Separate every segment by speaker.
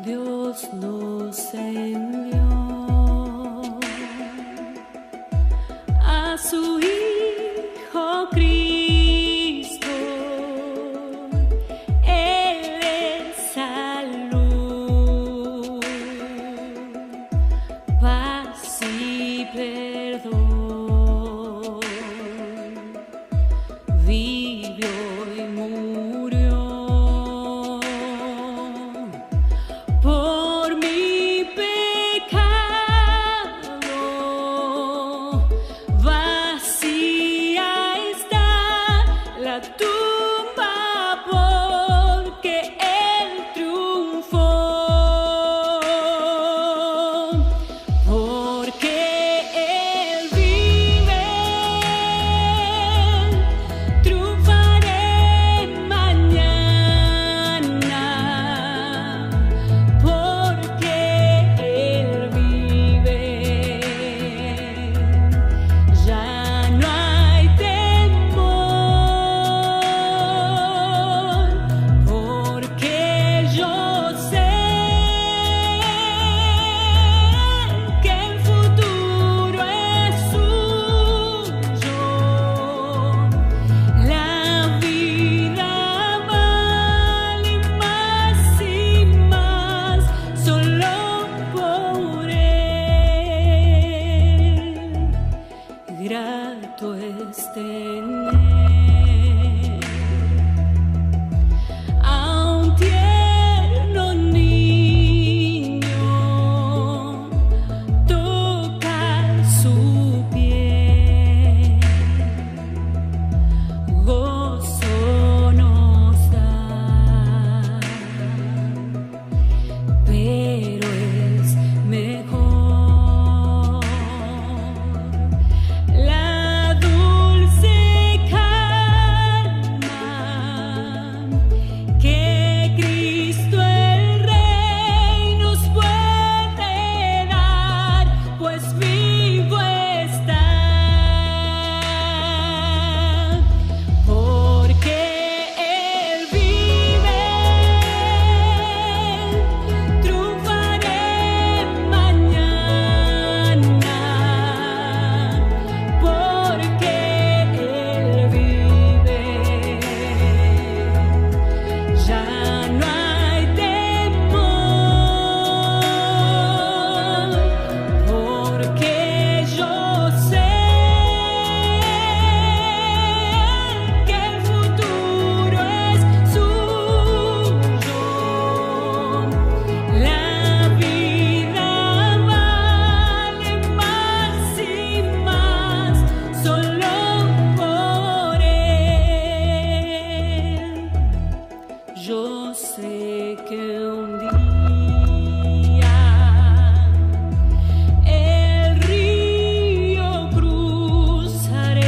Speaker 1: Dios nos envió a su Hijo Cristo. Él es salud, paz y perdón. Vivió y murió por mi pecado. Vacía está la tumba porque Él triunfó. Porque Él vive, triunfaré mañana. Porque Él vive, ya no hay temor. Porque yo sé que el futuro es suyo. La vida vale más y más solo por Él. Grato es tener a un tierno niño, tocar su piel, gozo nos da, pero es mejor la dulce calma que Cristo el Rey nos puede dar, pues vivo está. Porque Él vive, triunfaré mañana. Porque Él vive, ya no hay temor. Porque yo sé que el futuro es suyo. La vida vale más y más solo por Él. Yo sé que un día el río cruzaré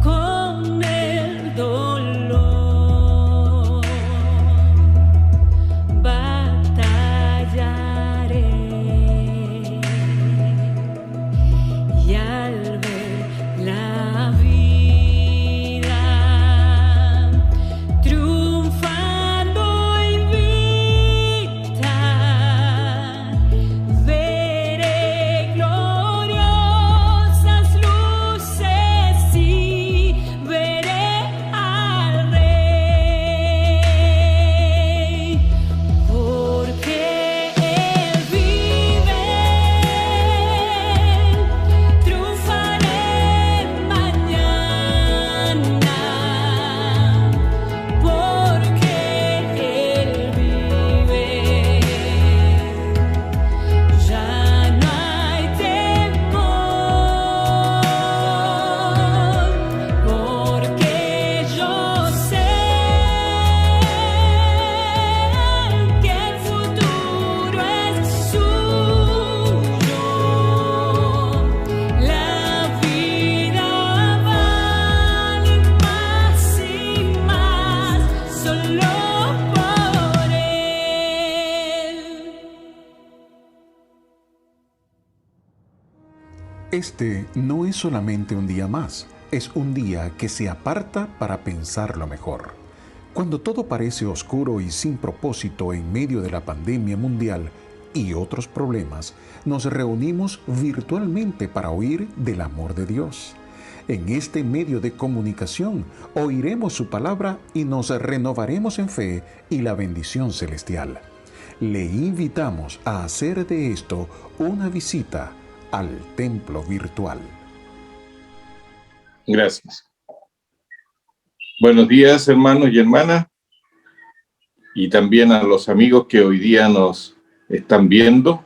Speaker 1: con el dolor, batallaré y al ver la vida triunfando invicta, veré gloriosas luces y veré al Rey. Porque Él vive, triunfaré mañana. Porque Él vive, ya no hay temor. Porque yo sé que el futuro es suyo. La vida vale más y más solo por Él.
Speaker 2: Este no es solamente un día más, es un día que se aparta para pensarlo mejor. Cuando todo parece oscuro y sin propósito en medio de la pandemia mundial y otros problemas, nos reunimos virtualmente para oír del amor de Dios. En este medio de comunicación oiremos su palabra y nos renovaremos en fe y la bendición celestial. Le invitamos a hacer de esto una visita al templo virtual.
Speaker 3: Gracias. Buenos días, hermanos y hermanas, y también a los amigos que hoy día nos están viendo.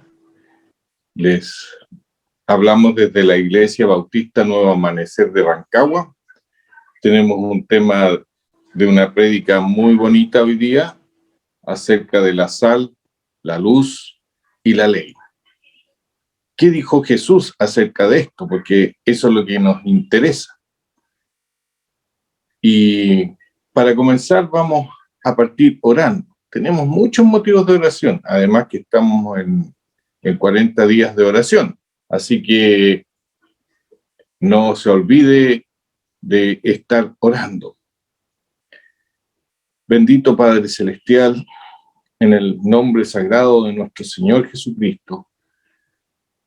Speaker 3: Les hablamos desde la Iglesia Bautista Nuevo Amanecer de Rancagua. Tenemos un tema de una prédica muy bonita hoy día acerca de la sal, la luz y la ley. ¿Qué dijo Jesús acerca de esto? Porque eso es lo que nos interesa. Y para comenzar vamos a partir orando. Tenemos muchos motivos de oración, además que estamos en 40 días de oración. Así que no se olvide de estar orando. Bendito Padre Celestial, en el nombre sagrado de nuestro Señor Jesucristo,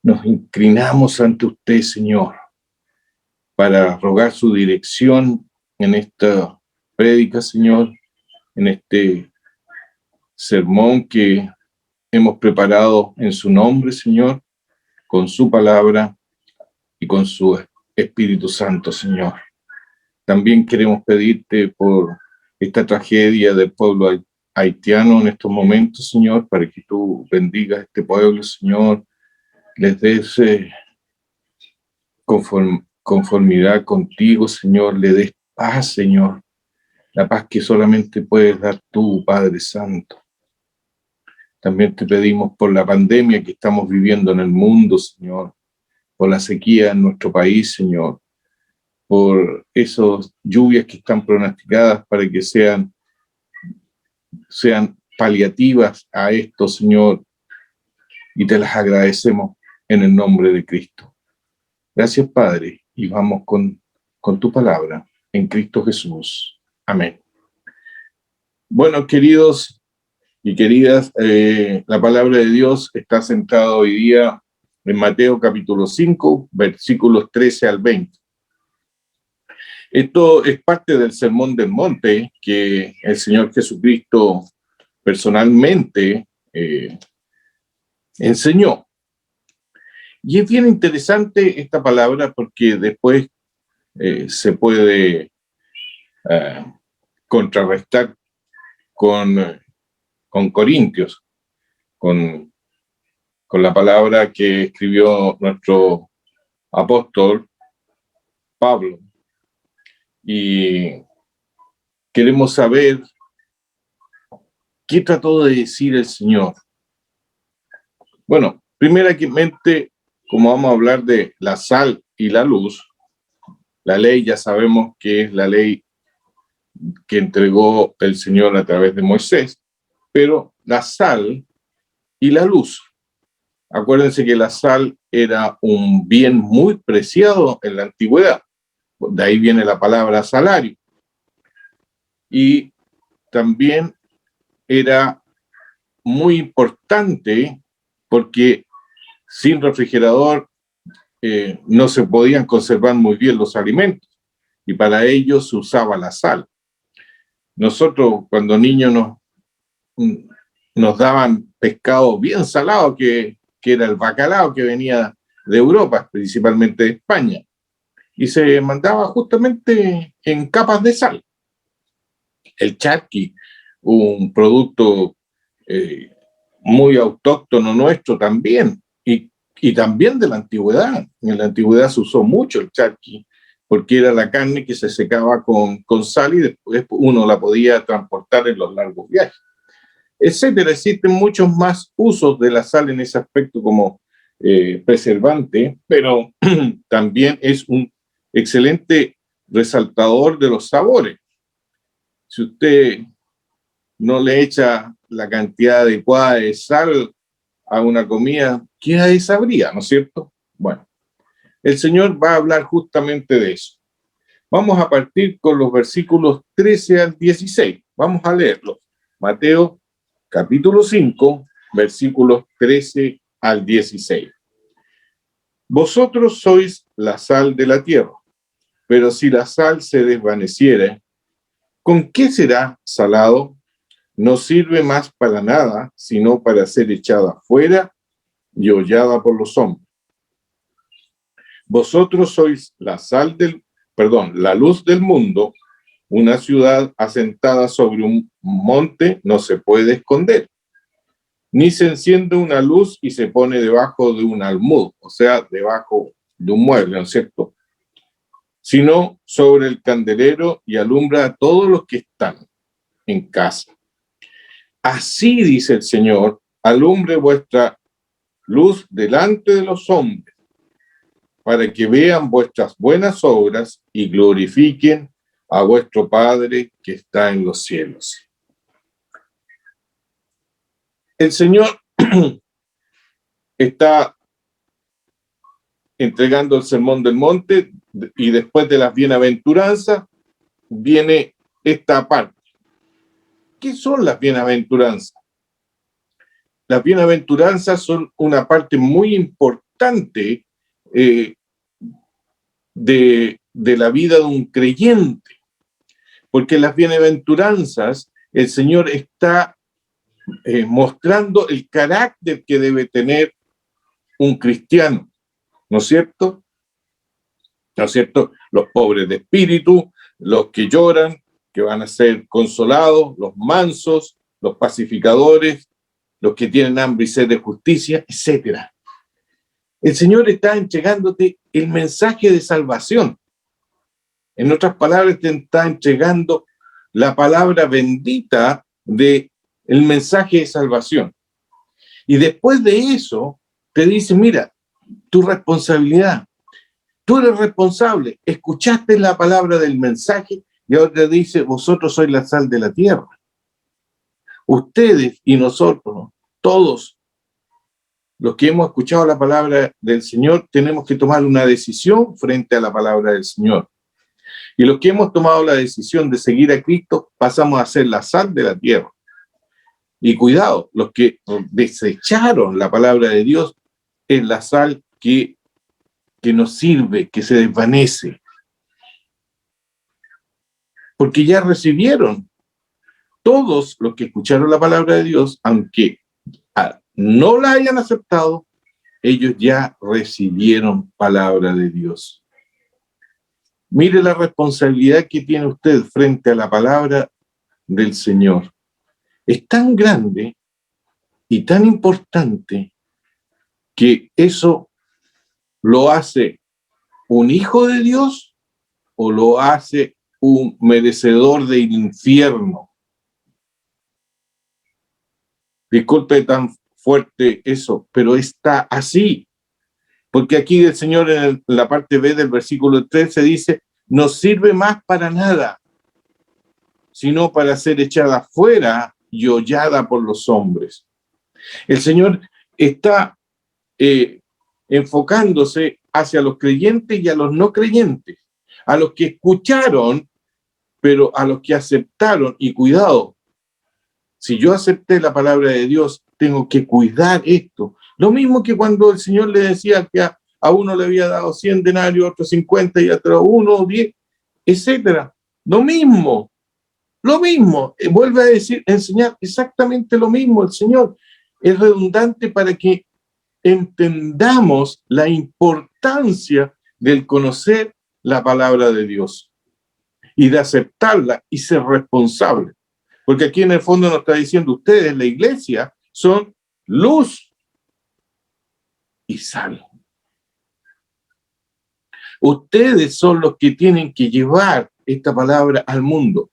Speaker 3: nos inclinamos ante usted, Señor, para rogar su dirección en esta prédica, Señor, en este sermón que hemos preparado en su nombre, Señor, con su palabra y con su Espíritu Santo, Señor. También queremos pedirte por esta tragedia del pueblo haitiano en estos momentos, Señor, para que tú bendigas a este pueblo, Señor, les des conformidad contigo, Señor, le des paz, Señor, la paz que solamente puedes dar tú, Padre Santo. También te pedimos por la pandemia que estamos viviendo en el mundo, Señor, por la sequía en nuestro país, Señor, por esas lluvias que están pronosticadas para que sean paliativas a esto, Señor, y te las agradecemos en el nombre de Cristo. Gracias, Padre, y vamos con tu palabra en Cristo Jesús. Amén. Bueno, queridos y queridas, la palabra de Dios está centrada hoy día en Mateo capítulo 5, versículos 13 al 20. Esto es parte del Sermón del Monte que el Señor Jesucristo personalmente enseñó. Y es bien interesante esta palabra porque después se puede contrarrestar con Corintios, con la palabra que escribió nuestro apóstol Pablo. Y queremos saber qué trató de decir el Señor. Bueno, primeramente, como vamos a hablar de la sal y la luz, la ley ya sabemos que es la ley que entregó el Señor a través de Moisés, pero la sal y la luz. Acuérdense que la sal era un bien muy preciado en la antigüedad. De ahí viene la palabra salario. Y también era muy importante porque sin refrigerador no se podían conservar muy bien los alimentos y para ello se usaba la sal. Nosotros cuando niños nos daban pescado bien salado, que era el bacalao que venía de Europa, principalmente de España, y se mandaba justamente en capas de sal. El charqui, un producto muy autóctono nuestro también, y también de la antigüedad. En la antigüedad se usó mucho el charqui, porque era la carne que se secaba con sal y después uno la podía transportar en los largos viajes, etcétera. Existen muchos más usos de la sal en ese aspecto como preservante, pero también es un excelente resaltador de los sabores. Si usted no le echa la cantidad adecuada de sal a una comida, ¿qué ahí sabría, no es cierto? Bueno, el Señor va a hablar justamente de eso. Vamos a partir con los versículos 13 al 16. Vamos a leerlo. Mateo capítulo 5, versículos 13 al 16. Vosotros sois la sal de la tierra, pero si la sal se desvaneciere, ¿con qué será salado? No sirve más para nada, sino para ser echada fuera y hollada por los hombres. Vosotros sois la luz del mundo. Una ciudad asentada sobre un monte no se puede esconder, ni se enciende una luz y se pone debajo de un almud, o sea, debajo de un mueble, ¿no es cierto? Sino sobre el candelero y alumbra a todos los que están en casa. Así dice el Señor, alumbre vuestra luz delante de los hombres, para que vean vuestras buenas obras y glorifiquen a vuestro Padre que está en los cielos. El Señor está entregando el sermón del monte y después de las bienaventuranzas viene esta parte. ¿Qué son las bienaventuranzas? Las bienaventuranzas son una parte muy importante de la vida de un creyente, porque las bienaventuranzas el Señor está mostrando el carácter que debe tener un cristiano, ¿no es cierto? ¿No es cierto? Los pobres de espíritu, los que lloran, que van a ser consolados, los mansos, los pacificadores, los que tienen hambre y sed de justicia, etc. El Señor está entregándote el mensaje de salvación. En otras palabras, te está entregando la palabra bendita del mensaje de salvación. Y después de eso, te dice, mira, tu responsabilidad. Tú eres responsable. Escuchaste la palabra del mensaje y ahora te dice, vosotros sois la sal de la tierra. Ustedes y nosotros, todos los que hemos escuchado la palabra del Señor, tenemos que tomar una decisión frente a la palabra del Señor. Y los que hemos tomado la decisión de seguir a Cristo, pasamos a ser la sal de la tierra. Y cuidado, los que desecharon la palabra de Dios es la sal que no sirve, que se desvanece. Porque ya recibieron todos los que escucharon la palabra de Dios, aunque no la hayan aceptado, ellos ya recibieron palabra de Dios. Mire la responsabilidad que tiene usted frente a la palabra del Señor. Es tan grande y tan importante que eso lo hace un hijo de Dios o lo hace un merecedor del infierno. Disculpe tan fuerte eso, pero está así. Porque aquí el Señor en la parte B del versículo 13 dice, no sirve más para nada, sino para ser echada fuera y hollada por los hombres. El Señor está enfocándose hacia los creyentes y a los no creyentes, a los que escucharon, pero a los que aceptaron. Y cuidado, si yo acepté la palabra de Dios, tengo que cuidar esto. Lo mismo que cuando el Señor le decía que a uno le había dado 100 denarios, a otro 50 y a otro 1, 10, etc. Lo mismo. Vuelve a decir, enseñar exactamente lo mismo el Señor. Es redundante para que entendamos la importancia del conocer la palabra de Dios y de aceptarla y ser responsable. Porque aquí en el fondo nos está diciendo, ustedes, la iglesia, son luz y sal. Ustedes son los que tienen que llevar esta palabra al mundo.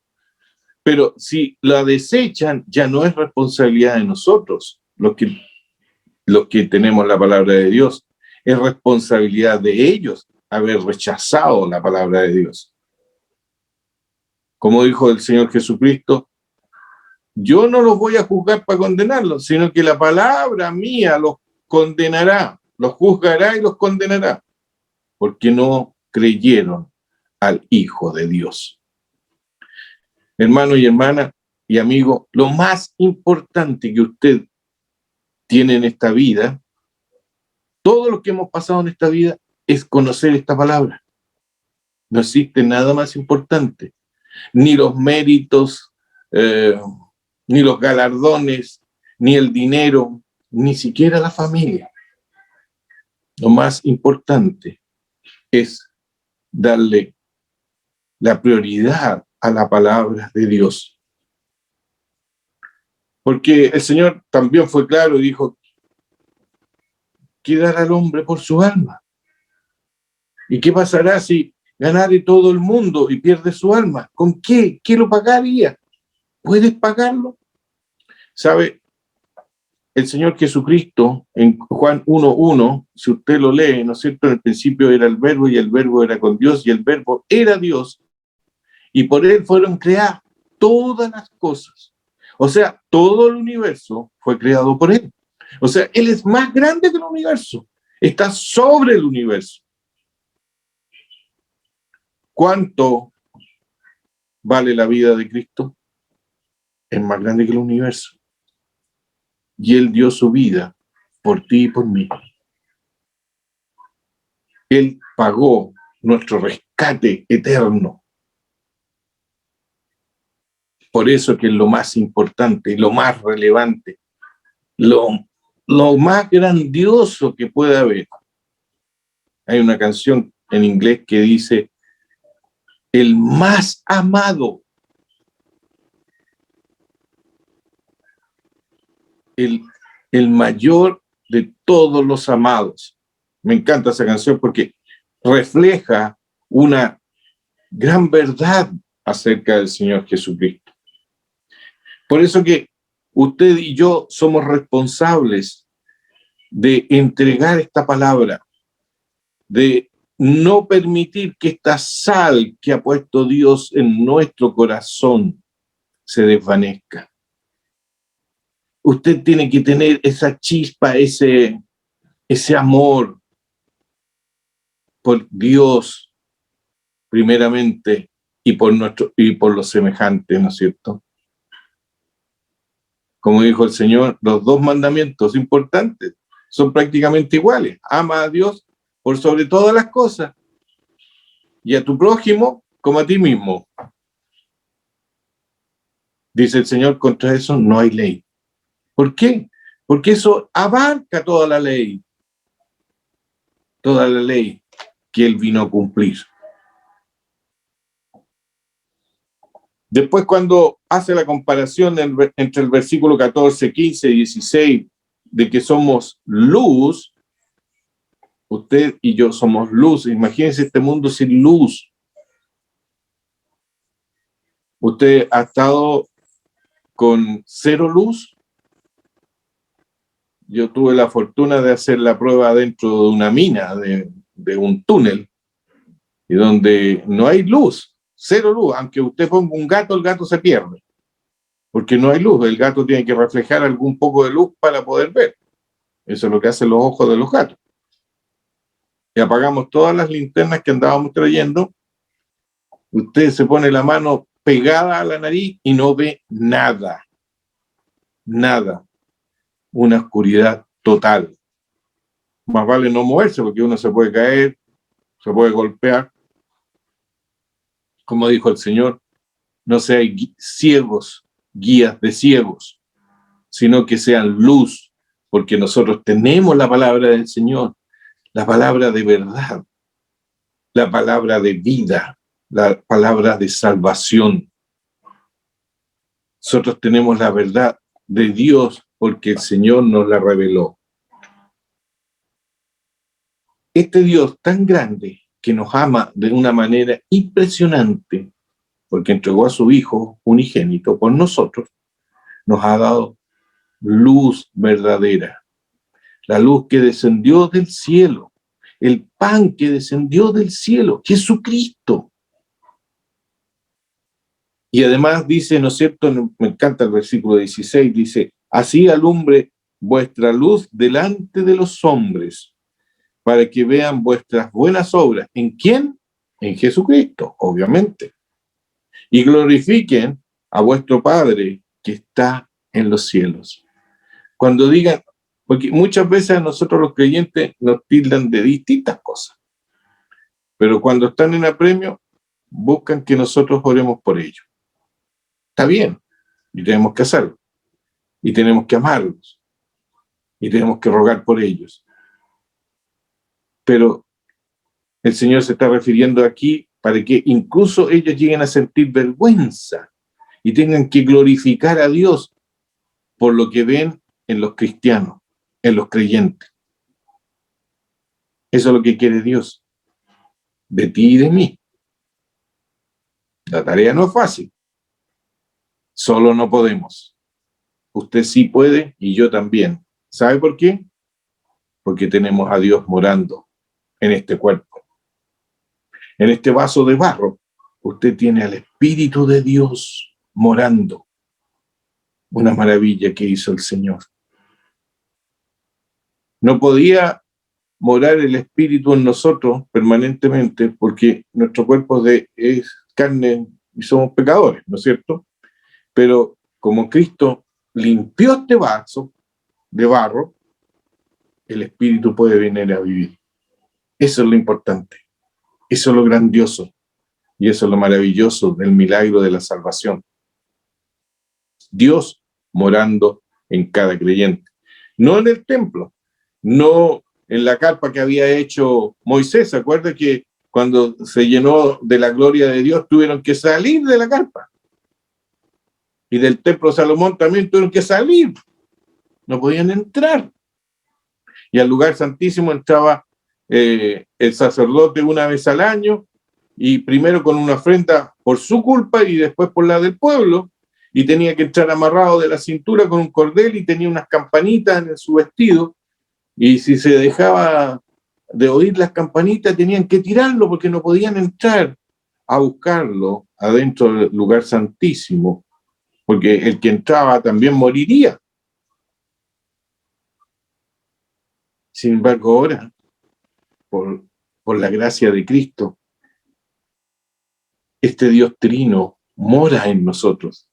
Speaker 3: Pero si la desechan, ya no es responsabilidad de nosotros, los que tenemos la palabra de Dios. Es responsabilidad de ellos haber rechazado la palabra de Dios. Como dijo el Señor Jesucristo, yo no los voy a juzgar para condenarlos, sino que la palabra mía los condenará, los juzgará y los condenará, porque no creyeron al Hijo de Dios. Hermano y hermana, y amigo, lo más importante que usted tiene en esta vida, todo lo que hemos pasado en esta vida, es conocer esta palabra. No existe nada más importante, ni los méritos, ni los galardones, ni el dinero, ni siquiera la familia. Lo más importante es darle la prioridad a la palabra de Dios. Porque el Señor también fue claro y dijo, ¿qué dará al hombre por su alma? ¿Y qué pasará si ganare todo el mundo y pierde su alma? ¿Con qué? ¿Qué lo pagaría? ¿Puedes pagarlo? ¿Sabe? El Señor Jesucristo, en Juan 1:1, si usted lo lee, ¿no es cierto? En el principio era el Verbo, y el Verbo era con Dios, y el Verbo era Dios, y por Él fueron creadas todas las cosas. O sea, todo el universo fue creado por Él. O sea, Él es más grande que el universo. Está sobre el universo. ¿Cuánto vale la vida de Cristo? Es más grande que el universo. Y Él dio su vida por ti y por mí. Él pagó nuestro rescate eterno. Por eso que es lo más importante, lo más relevante, lo más grandioso que puede haber. Hay una canción en inglés que dice, el más amado, el mayor de todos los amados. Me encanta esa canción porque refleja una gran verdad acerca del Señor Jesucristo. Por eso que usted y yo somos responsables de entregar esta palabra, de no permitir que esta sal que ha puesto Dios en nuestro corazón se desvanezca. Usted tiene que tener esa chispa, ese amor por Dios, primeramente, y por los semejantes, ¿no es cierto? Como dijo el Señor, los dos mandamientos importantes son prácticamente iguales. Ama a Dios por sobre todas las cosas y a tu prójimo como a ti mismo. Dice el Señor, contra eso no hay ley. ¿Por qué? Porque eso abarca toda la ley que Él vino a cumplir. Después, cuando hace la comparación entre el versículo 14, 15 y 16, de que somos luz, usted y yo somos luz. Imagínense este mundo sin luz. ¿Usted ha estado con cero luz? Yo tuve la fortuna de hacer la prueba dentro de una mina, de un túnel, y donde no hay luz, cero luz. Aunque usted ponga un gato, el gato se pierde, porque no hay luz. El gato tiene que reflejar algún poco de luz para poder ver. Eso es lo que hacen los ojos de los gatos. Y apagamos todas las linternas que andábamos trayendo. Usted se pone la mano pegada a la nariz y no ve nada. Nada. Una oscuridad total. Más vale no moverse porque uno se puede caer, se puede golpear. Como dijo el Señor, no sean ciegos, guías de ciegos, sino que sean luz, porque nosotros tenemos la palabra del Señor, la palabra de verdad, la palabra de vida, la palabra de salvación. Nosotros tenemos la verdad de Dios porque el Señor nos la reveló. Este Dios tan grande que nos ama de una manera impresionante, porque entregó a su Hijo unigénito por nosotros, nos ha dado luz verdadera, la luz que descendió del cielo, el pan que descendió del cielo, Jesucristo. Y además dice, ¿no es cierto? Me encanta el versículo 16, dice, así alumbre vuestra luz delante de los hombres, para que vean vuestras buenas obras. ¿En quién? En Jesucristo, obviamente. Y glorifiquen a vuestro Padre que está en los cielos. Cuando digan, porque muchas veces a nosotros los creyentes nos tildan de distintas cosas, pero cuando están en apremio, buscan que nosotros oremos por ellos. Está bien, y tenemos que hacerlo, y tenemos que amarlos, y tenemos que rogar por ellos. Pero el Señor se está refiriendo aquí para que incluso ellos lleguen a sentir vergüenza y tengan que glorificar a Dios por lo que ven en los cristianos, en los creyentes. Eso es lo que quiere Dios, de ti y de mí. La tarea no es fácil, solo no podemos. Usted sí puede y yo también. ¿Sabe por qué? Porque tenemos a Dios morando en este cuerpo. En este vaso de barro, usted tiene al Espíritu de Dios morando. Una maravilla que hizo el Señor. No podía morar el Espíritu en nosotros permanentemente porque nuestro cuerpo es carne y somos pecadores, ¿no es cierto? Pero como Cristo limpió este vaso de barro, el Espíritu puede venir a vivir. Eso es lo importante. Eso es lo grandioso. Y eso es lo maravilloso del milagro de la salvación. Dios morando en cada creyente. No en el templo, no en la carpa que había hecho Moisés. ¿Se acuerda que cuando se llenó de la gloria de Dios tuvieron que salir de la carpa? Y del templo de Salomón también tuvieron que salir. No podían entrar. Y al lugar santísimo entraba el sacerdote una vez al año, y primero con una ofrenda por su culpa y después por la del pueblo, y tenía que entrar amarrado de la cintura con un cordel y tenía unas campanitas en su vestido, y si se dejaba de oír las campanitas tenían que tirarlo porque no podían entrar a buscarlo adentro del lugar santísimo, porque el que entraba también moriría. Sin embargo, ahora, por la gracia de Cristo, este Dios trino mora en nosotros.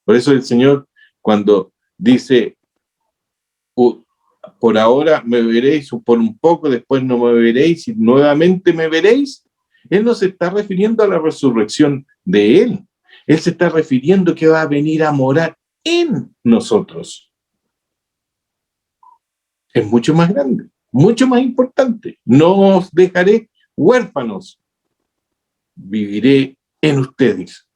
Speaker 3: Por eso el Señor, cuando dice, por ahora me veréis, o por un poco, después no me veréis, y nuevamente me veréis, Él no se está refiriendo a la resurrección de Él. Él se está refiriendo que va a venir a morar en nosotros. Es mucho más grande, mucho más importante. No os dejaré huérfanos, viviré en ustedes.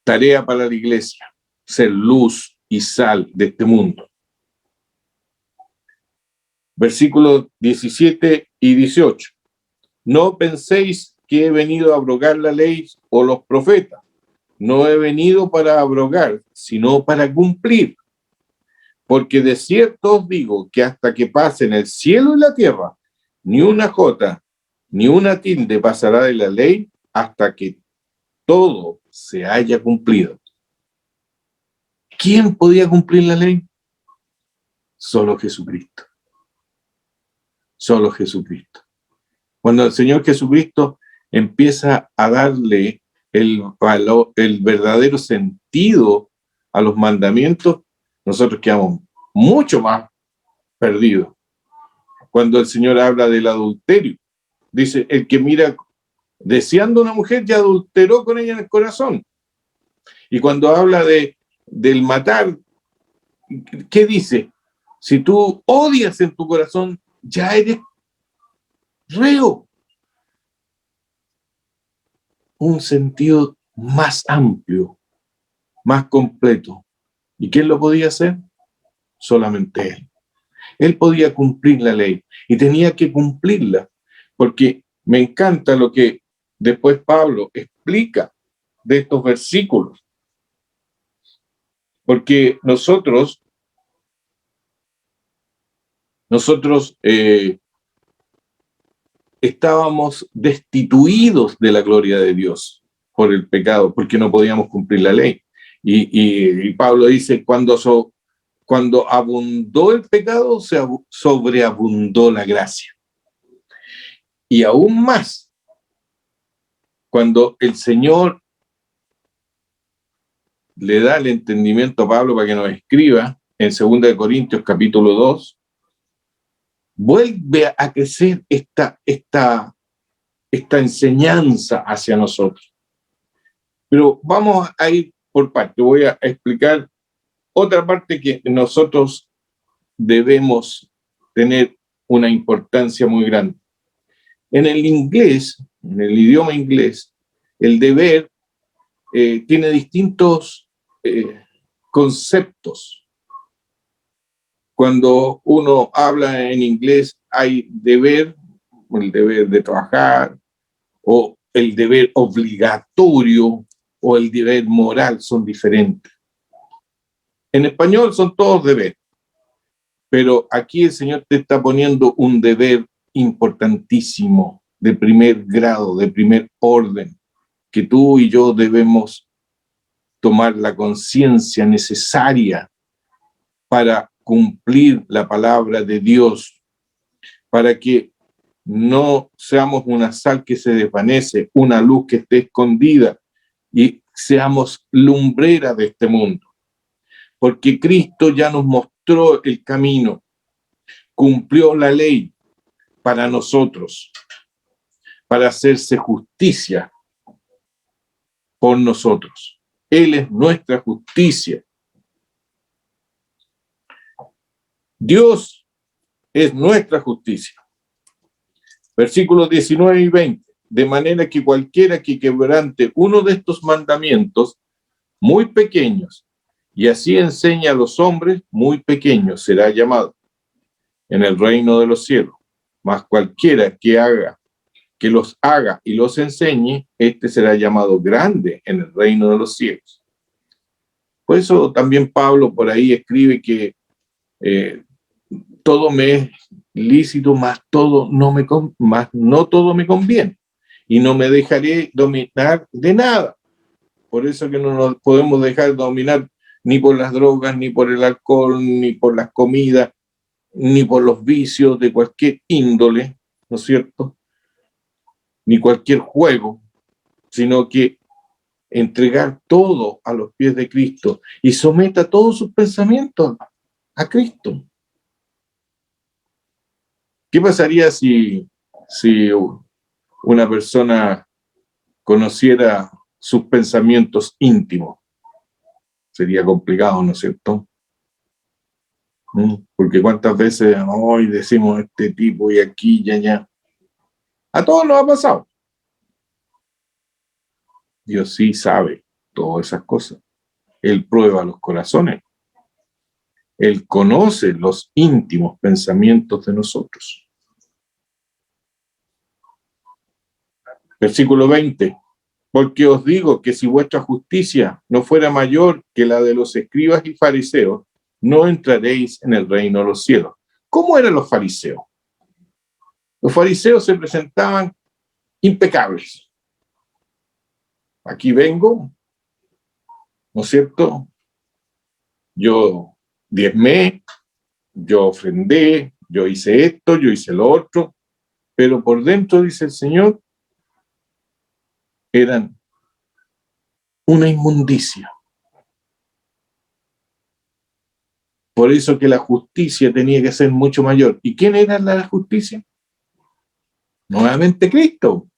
Speaker 3: Tarea para la iglesia, ser luz y sal de este mundo. Versículos 17 y 18. No penséis que he venido a abrogar la ley o los profetas. No he venido para abrogar, sino para cumplir. Porque de cierto os digo que hasta que pasen el cielo y la tierra, ni una jota, ni una tilde pasará de la ley hasta que todo se haya cumplido. ¿Quién podía cumplir la ley? Solo Jesucristo. Solo Jesucristo. Cuando el Señor Jesucristo empieza a darle el verdadero sentido a los mandamientos, nosotros quedamos mucho más perdidos. Cuando el Señor habla del adulterio, dice, el que mira deseando una mujer ya adulteró con ella en el corazón. Y cuando habla del matar, ¿qué dice? Si tú odias en tu corazón, ya eres reo. Un sentido más amplio, más completo. ¿Y quién lo podía hacer? Solamente Él. Él podía cumplir la ley y tenía que cumplirla, porque me encanta lo que después Pablo explica de estos versículos. Porque nosotros estábamos destituidos de la gloria de Dios por el pecado, porque no podíamos cumplir la ley. Y Pablo dice, cuando abundó el pecado, sobreabundó la gracia. Y aún más, cuando el Señor le da el entendimiento a Pablo para que nos escriba en 2 Corintios capítulo 2, vuelve a crecer esta enseñanza hacia nosotros. Pero vamos a ir por parte. Voy a explicar otra parte que nosotros debemos tener una importancia muy grande. En el inglés, en el idioma inglés, el deber tiene distintos conceptos. Cuando uno habla en inglés hay deber, el deber de trabajar, o el deber obligatorio, o el deber moral, son diferentes. En español son todos deberes, pero aquí el Señor te está poniendo un deber importantísimo, de primer grado, de primer orden, que tú y yo debemos tomar la conciencia necesaria para cumplir la palabra de Dios, para que no seamos una sal que se desvanece, una luz que esté escondida, y seamos lumbrera de este mundo. Porque Cristo ya nos mostró el camino, cumplió la ley para nosotros, para hacerse justicia por nosotros. Él es nuestra justicia. Dios es nuestra justicia. Versículos 19 y 20. De manera que cualquiera que quebrante uno de estos mandamientos muy pequeños, y así enseña a los hombres, muy pequeños será llamado en el reino de los cielos. Mas cualquiera que los haga y los enseñe, este será llamado grande en el reino de los cielos. Por eso también Pablo por ahí escribe que todo me es lícito, mas no todo me conviene, y no me dejaré dominar de nada. Por eso que no nos podemos dejar dominar ni por las drogas, ni por el alcohol, ni por las comidas, ni por los vicios de cualquier índole, ¿no es cierto? Ni cualquier juego, sino que entregar todo a los pies de Cristo y someta todos sus pensamientos a Cristo. ¿Qué pasaría si una persona conociera sus pensamientos íntimos? Sería complicado, ¿no es cierto? Porque cuántas veces hoy decimos este tipo y aquí y allá. A todos nos ha pasado. Dios sí sabe todas esas cosas. Él prueba los corazones. Él conoce los íntimos pensamientos de nosotros. Versículo 20. Porque os digo que si vuestra justicia no fuera mayor que la de los escribas y fariseos, no entraréis en el reino de los cielos. ¿Cómo eran los fariseos? Los fariseos se presentaban impecables. Aquí vengo, ¿no es cierto? Yo diezmé, yo ofrendé, yo hice esto, yo hice lo otro, pero por dentro, dice el Señor, eran una inmundicia. Por eso que la justicia tenía que ser mucho mayor. ¿Y quién era la justicia? Nuevamente Cristo.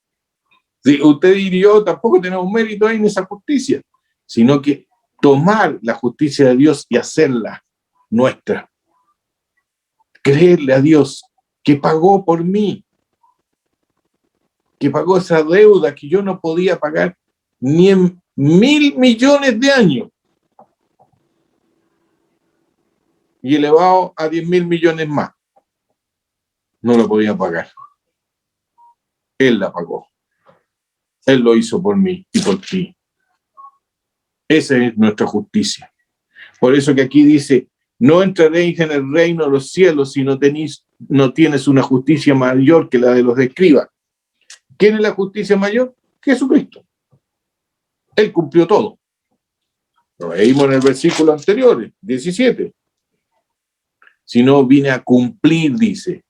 Speaker 3: Si usted y yo tampoco tenemos mérito ahí en esa justicia, sino que tomar la justicia de Dios y hacerla nuestra. Creerle a Dios que pagó por mí, que pagó esa deuda que yo no podía pagar ni en 1.000 millones de años, y elevado a 10.000 millones más. No lo podía pagar. Él la pagó. Él lo hizo por mí y por ti. Esa es nuestra justicia. Por eso que aquí dice, no entraréis en el reino de los cielos si no tienes una justicia mayor que la de los escribas. ¿Quién es la justicia mayor? Jesucristo. Él cumplió todo. Lo veímos en el versículo anterior, 17. Si no vine a cumplir, dice.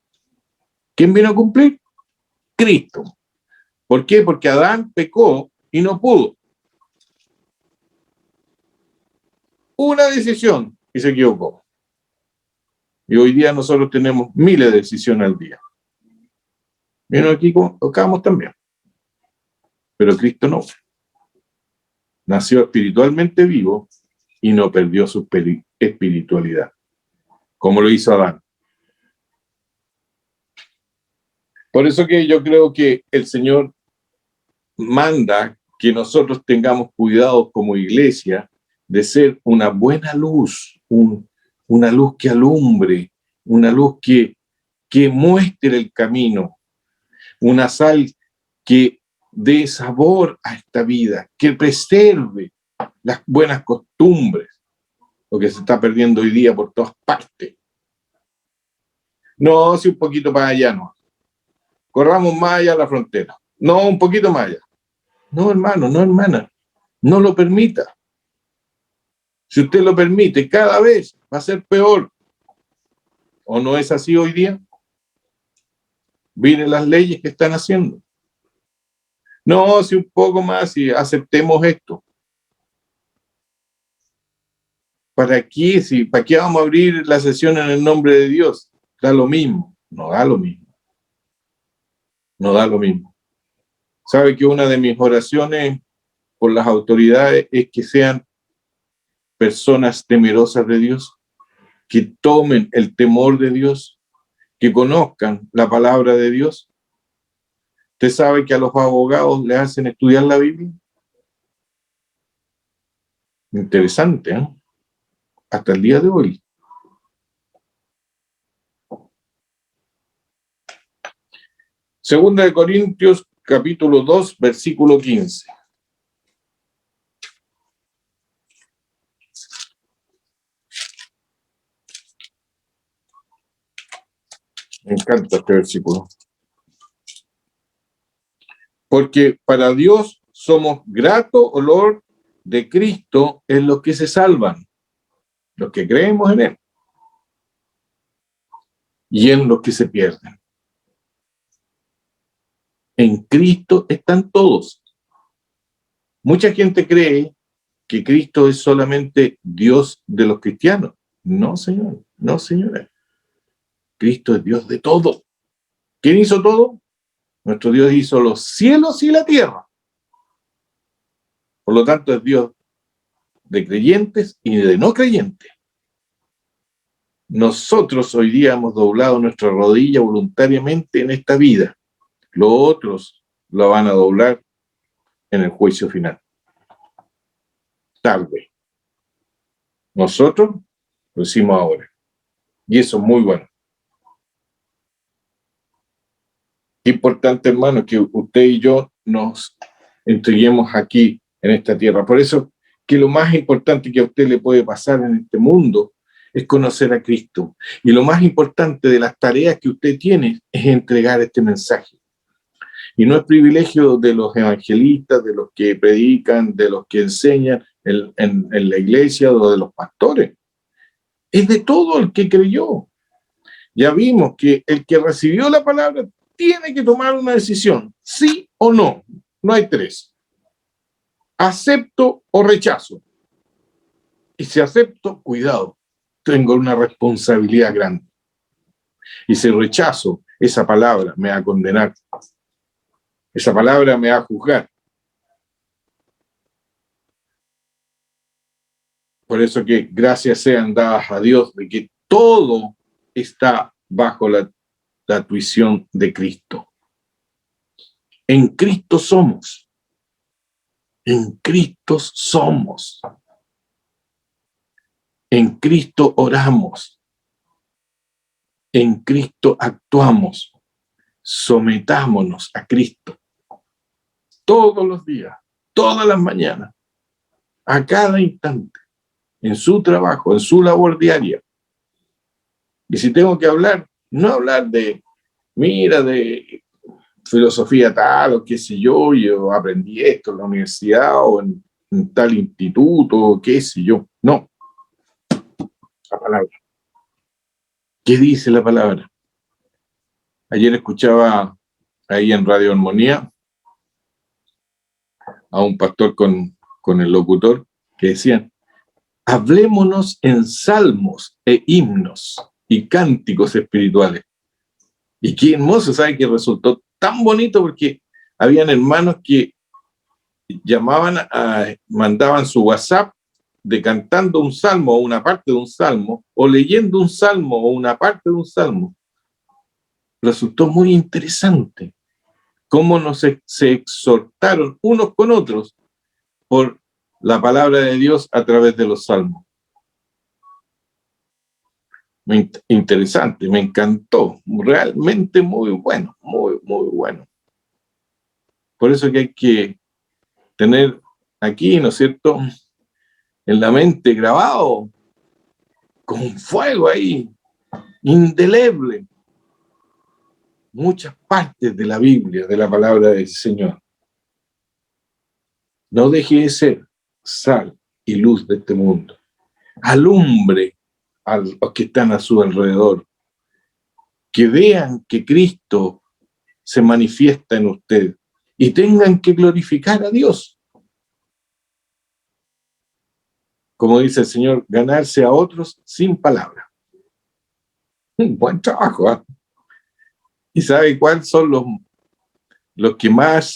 Speaker 3: ¿Quién vino a cumplir? Cristo. ¿Por qué? Porque Adán pecó y no pudo. Una decisión y se equivocó. Y hoy día nosotros tenemos miles de decisiones al día. Y nos equivocamos también. Pero Cristo no. Nació espiritualmente vivo y no perdió su espiritualidad, como lo hizo Adán. Por eso que yo creo que el Señor manda que nosotros tengamos cuidado como iglesia de ser una buena luz, una luz que alumbre, una luz que muestre el camino, una sal que dé sabor a esta vida, que preserve las buenas costumbres, lo que se está perdiendo hoy día por todas partes. No, si un poquito para allá no. Corramos más allá a la frontera. No, un poquito más allá. No, hermano, no, hermana. No lo permita. Si usted lo permite, cada vez va a ser peor. ¿O no es así hoy día? Miren las leyes que están haciendo. No, si un poco más, si aceptemos esto. ¿Para qué? ¿Para qué vamos a abrir la sesión en el nombre de Dios? Da lo mismo. No da lo mismo. No da lo mismo. ¿Sabe que una de mis oraciones por las autoridades es que sean personas temerosas de Dios, que tomen el temor de Dios, que conozcan la palabra de Dios? ¿Usted sabe que a los abogados le hacen estudiar la Biblia? Interesante, ¿eh? Hasta el día de hoy. Segunda de Corintios, capítulo 2, versículo 15. Me encanta este versículo. Porque para Dios somos grato olor de Cristo en los que se salvan, los que creemos en Él, y en los que se pierden. En Cristo están todos. Mucha gente cree que Cristo es solamente Dios de los cristianos. No, señor, no, señora. Cristo es Dios de todo. ¿Quién hizo todo? Nuestro Dios hizo los cielos y la tierra. Por lo tanto, es Dios de creyentes y de no creyentes. Nosotros hoy día hemos doblado nuestra rodilla voluntariamente en esta vida. Los otros lo van a doblar en el juicio final. Tal vez. Nosotros lo hicimos ahora. Y eso es muy bueno. Qué importante, hermano, que usted y yo nos entreguemos aquí en esta tierra. Por eso que lo más importante que a usted le puede pasar en este mundo es conocer a Cristo. Y lo más importante de las tareas que usted tiene es entregar este mensaje. Y no es privilegio de los evangelistas, de los que predican, de los que enseñan en la iglesia o de los pastores. Es de todo el que creyó. Ya vimos que el que recibió la palabra tiene que tomar una decisión, sí o no. No hay tres. Acepto o rechazo. Y si acepto, cuidado, tengo una responsabilidad grande. Y si rechazo, esa palabra me va a condenar. Esa palabra me va a juzgar. Por eso que gracias sean dadas a Dios de que todo está bajo la tuición de Cristo. En Cristo somos. En Cristo somos. En Cristo oramos. En Cristo actuamos. Sometámonos a Cristo. Todos los días, todas las mañanas, a cada instante, en su trabajo, en su labor diaria. Y si tengo que hablar, no hablar de, mira, de filosofía tal o qué sé yo aprendí esto en la universidad o en tal instituto o qué sé yo. No. La palabra. ¿Qué dice la palabra? Ayer escuchaba ahí en Radio Armonía a un pastor con el locutor que decían: hablémonos en salmos e himnos y cánticos espirituales. Y qué hermoso, ¿sabe? Que resultó tan bonito porque habían hermanos que mandaban su WhatsApp de cantando un salmo o una parte de un salmo, o leyendo un salmo o una parte de un salmo. Resultó muy interesante cómo se exhortaron unos con otros por la palabra de Dios a través de los salmos. Interesante, me encantó, realmente muy bueno, muy bueno. Por eso que hay que tener aquí, ¿no es cierto?, en la mente grabado, con fuego ahí, indeleble, muchas partes de la Biblia, de la palabra del Señor. No deje de ser sal y luz de este mundo. Alumbre a los que están a su alrededor. Que vean que Cristo se manifiesta en usted y tengan que glorificar a Dios. Como dice el Señor, ganarse a otros sin palabra. Un buen trabajo, ¿eh? ¿Y sabe cuáles son los que más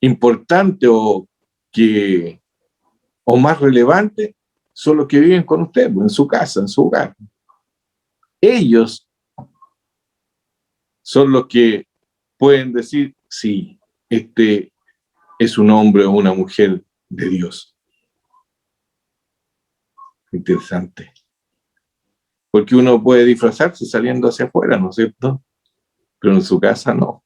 Speaker 3: importantes o más relevantes? Son los que viven con usted, en su casa, en su hogar. Ellos son los que pueden decir: sí, este es un hombre o una mujer de Dios. Interesante. Porque uno puede disfrazarse saliendo hacia afuera, ¿no es cierto? Pero en su casa no.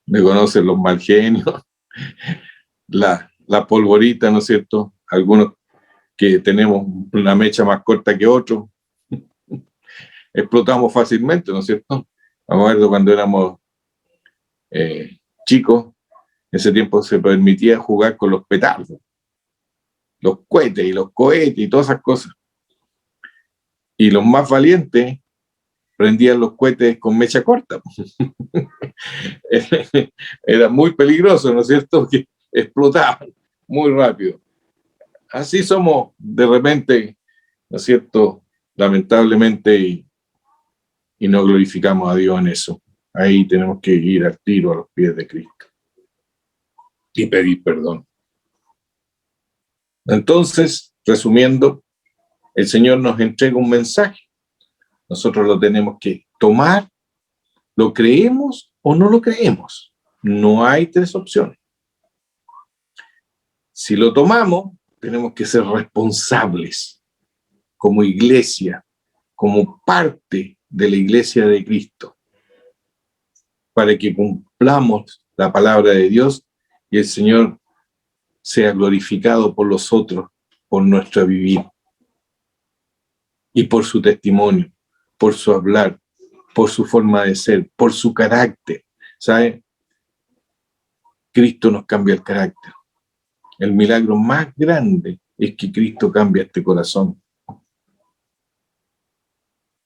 Speaker 3: Le conocen los mal genios, la polvorita, ¿no es cierto? Algunos que tenemos una mecha más corta que otros. Explotamos fácilmente, ¿no es cierto? Me acuerdo cuando éramos chicos, en ese tiempo se permitía jugar con los petardos, los cohetes y los cohetes y todas esas cosas. Y los más valientes prendían los cohetes con mecha corta. Era muy peligroso, ¿no es cierto? Que explotaban muy rápido. Así somos de repente, ¿no es cierto? Lamentablemente, y no glorificamos a Dios en eso. Ahí tenemos que ir al tiro a los pies de Cristo y pedir perdón. Entonces, resumiendo, el Señor nos entrega un mensaje. Nosotros lo tenemos que tomar. ¿Lo creemos o no lo creemos? No hay tres opciones. Si lo tomamos, tenemos que ser responsables como iglesia, como parte de la iglesia de Cristo, para que cumplamos la palabra de Dios y el Señor sea glorificado por los otros, por nuestro vivir y por su testimonio, por su hablar, por su forma de ser, por su carácter. ¿Sabe? Cristo nos cambia el carácter. El milagro más grande es que Cristo cambia este corazón.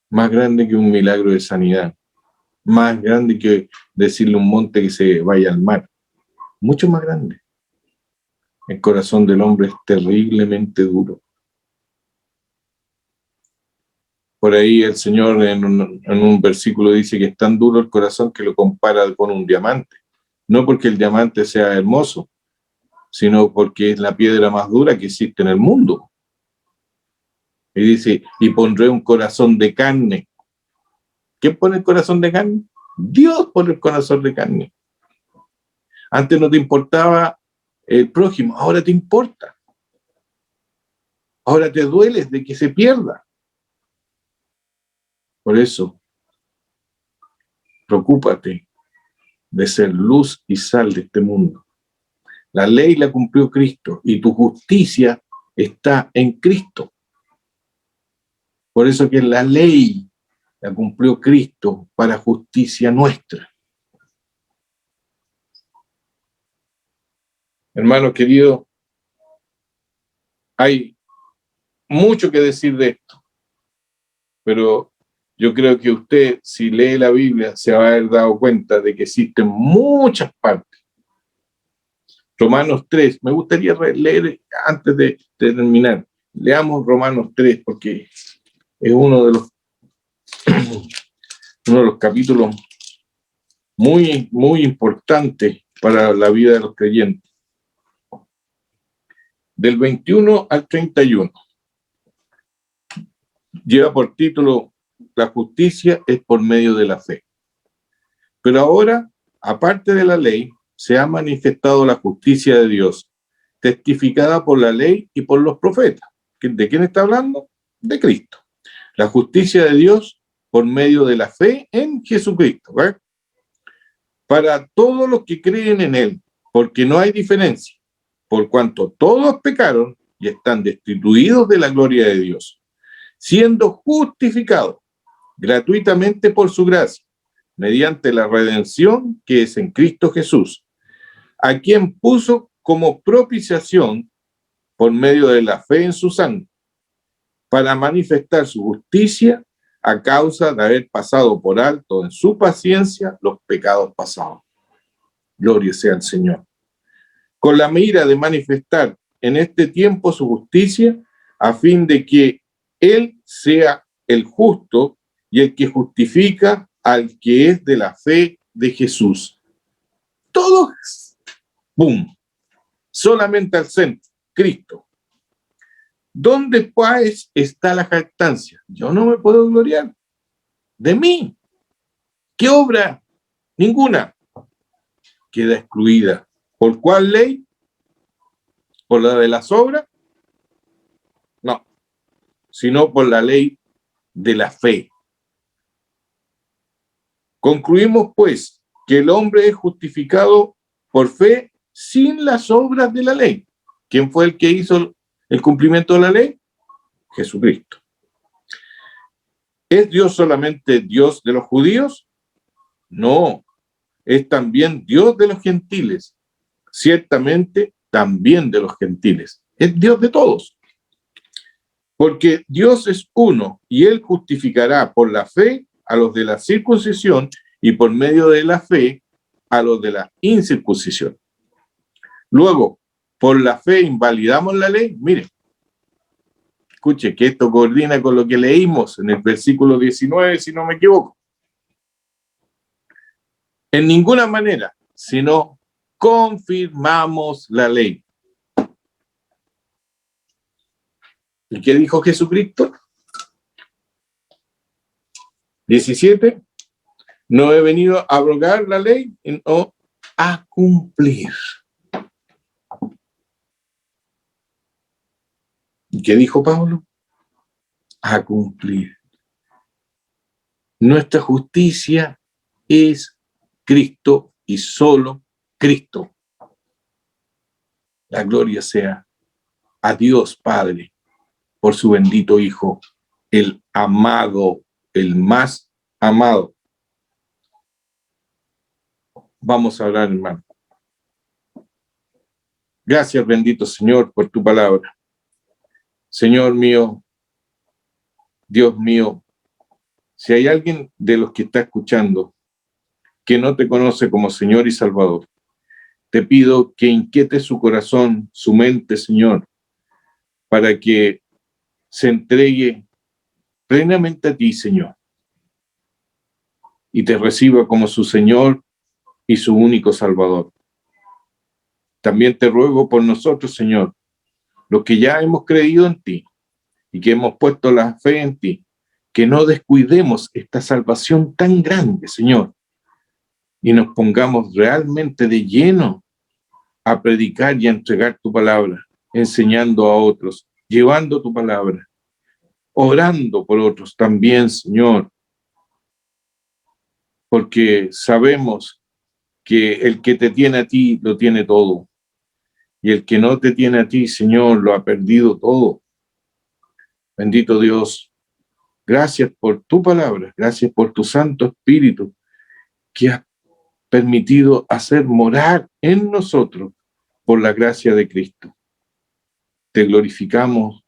Speaker 3: Más grande que un milagro de sanidad. Más grande que decirle a un monte que se vaya al mar. Mucho más grande. El corazón del hombre es terriblemente duro. Por ahí el Señor en un versículo dice que es tan duro el corazón que lo compara con un diamante. No porque el diamante sea hermoso, sino porque es la piedra más dura que existe en el mundo. Y dice, y pondré un corazón de carne. ¿Quién pone el corazón de carne? Dios pone el corazón de carne. Antes no te importaba el prójimo, ahora te importa. Ahora te dueles de que se pierda. Por eso, preocúpate de ser luz y sal de este mundo. La ley la cumplió Cristo y tu justicia está en Cristo. Por eso que la ley la cumplió Cristo para justicia nuestra. Hermano querido, hay mucho que decir de esto, pero yo creo que usted, si lee la Biblia, se va a haber dado cuenta de que existen muchas partes Romanos 3. Me gustaría leer antes de terminar. Leamos Romanos 3 porque es uno de los capítulos muy, muy importantes para la vida de los creyentes. Del 21 al 31. Lleva por título: La justicia es por medio de la fe. Pero ahora, aparte de la ley, se ha manifestado la justicia de Dios, testificada por la ley y por los profetas. ¿De quién está hablando? De Cristo. La justicia de Dios por medio de la fe en Jesucristo, ¿verdad? Para todos los que creen en Él, porque no hay diferencia, por cuanto todos pecaron y están destituidos de la gloria de Dios, siendo justificados gratuitamente por su gracia, mediante la redención que es en Cristo Jesús, a quien puso como propiciación por medio de la fe en su sangre, para manifestar su justicia a causa de haber pasado por alto en su paciencia los pecados pasados. Gloria sea al Señor. Con la mira de manifestar en este tiempo su justicia, a fin de que Él sea el justo y el que justifica al que es de la fe de Jesús. Todos, ¡pum!, solamente al centro, Cristo. ¿Dónde pues está la jactancia? Yo no me puedo gloriar de mí. ¿Qué obra? Ninguna. Queda excluida. ¿Por cuál ley? ¿Por la de las obras? No, sino por la ley de la fe. Concluimos, pues, que el hombre es justificado por fe sin las obras de la ley. ¿Quién fue el que hizo el cumplimiento de la ley? Jesucristo. ¿Es Dios solamente Dios de los judíos? No, es también Dios de los gentiles. Ciertamente, también de los gentiles. Es Dios de todos. Porque Dios es uno y Él justificará por la fe a los de la circuncisión y por medio de la fe a los de la incircuncisión. Luego, por la fe invalidamos la ley. Mire, escuche que esto coordina con lo que leímos en el versículo 19, si no me equivoco. En ninguna manera, sino confirmamos la ley. ¿Y qué dijo Jesucristo? 17. No he venido a abrogar la ley, sino a cumplir. ¿Y qué dijo Pablo? A cumplir. Nuestra justicia es Cristo y solo Cristo. La gloria sea a Dios Padre por su bendito Hijo, el amado, el más amado. Vamos a orar, hermano. Gracias, bendito Señor, por tu palabra. Señor mío, Dios mío, si hay alguien de los que está escuchando que no te conoce como Señor y Salvador, te pido que inquiete su corazón, su mente, Señor, para que se entregue plenamente a ti, Señor, y te reciba como su Señor y su único Salvador. También te ruego por nosotros, Señor, los que ya hemos creído en ti y que hemos puesto la fe en ti, que no descuidemos esta salvación tan grande, Señor, y nos pongamos realmente de lleno a predicar y a entregar tu palabra, enseñando a otros, llevando tu palabra, orando por otros también, Señor, porque sabemos que el que te tiene a ti lo tiene todo, y el que no te tiene a ti, Señor, lo ha perdido todo. Bendito Dios, gracias por tu palabra, gracias por tu Santo Espíritu, que has permitido hacer morar en nosotros por la gracia de Cristo. Te glorificamos,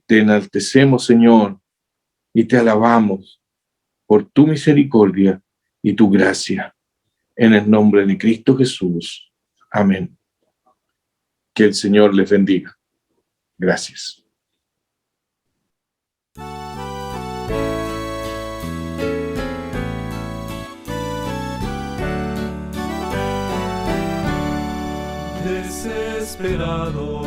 Speaker 3: te enaltecemos, Señor, y te alabamos por tu misericordia y tu gracia. En el nombre de Cristo Jesús. Amén. Que el Señor les bendiga. Gracias.
Speaker 4: Desesperado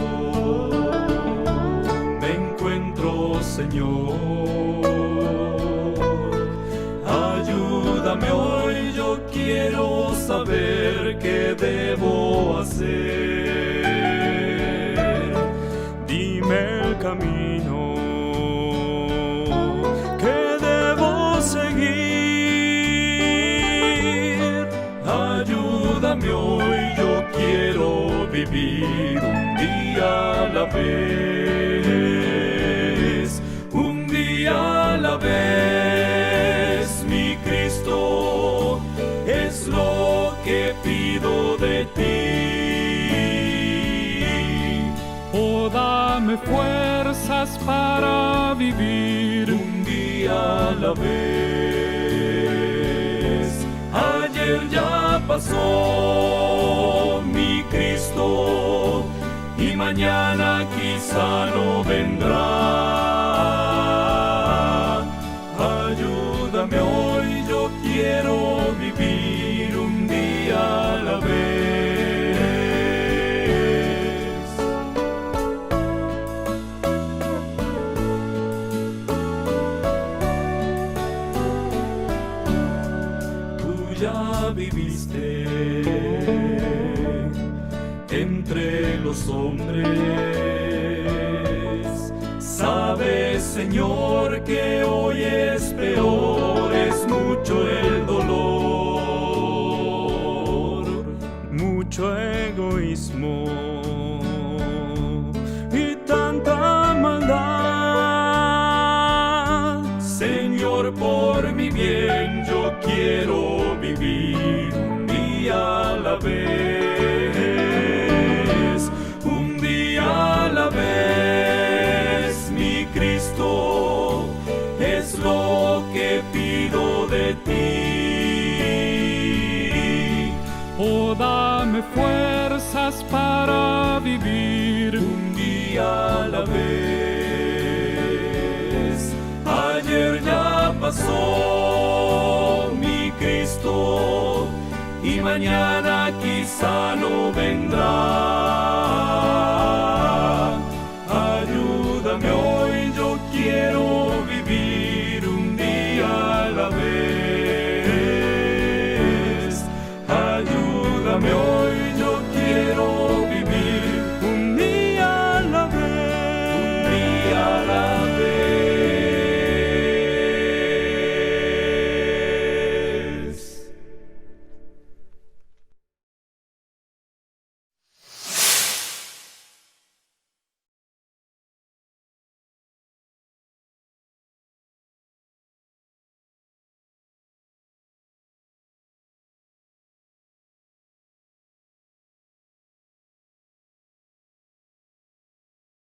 Speaker 4: me encuentro, Señor. Ayúdame hoy, yo quiero saber qué debo hacer. Dime el camino que debo seguir. Ayúdame hoy, yo quiero vivir un día a la vez, un día a la vez. Mi Cristo es lo que pido de ti. Oh, dame fuerzas para vivir un día a la vez. Ayer ya pasó, mi Cristo, y mañana quizá no vendrá. Ayúdame hoy, yo quiero vivir un día a la vez. Tú ya viviste entre los hombres. Sabes, Señor, que hoy es peor, es mucho el dolor, mucho egoísmo y tanta maldad. Señor, por mi bien yo quiero vivir un día a la vez, un día a la vez. Mi Cristo es lo que pido de ti. Oh, dame fuerzas para vivir un día a la vez. Ayer ya pasó, mi Cristo, y mañana quizá no vendrá.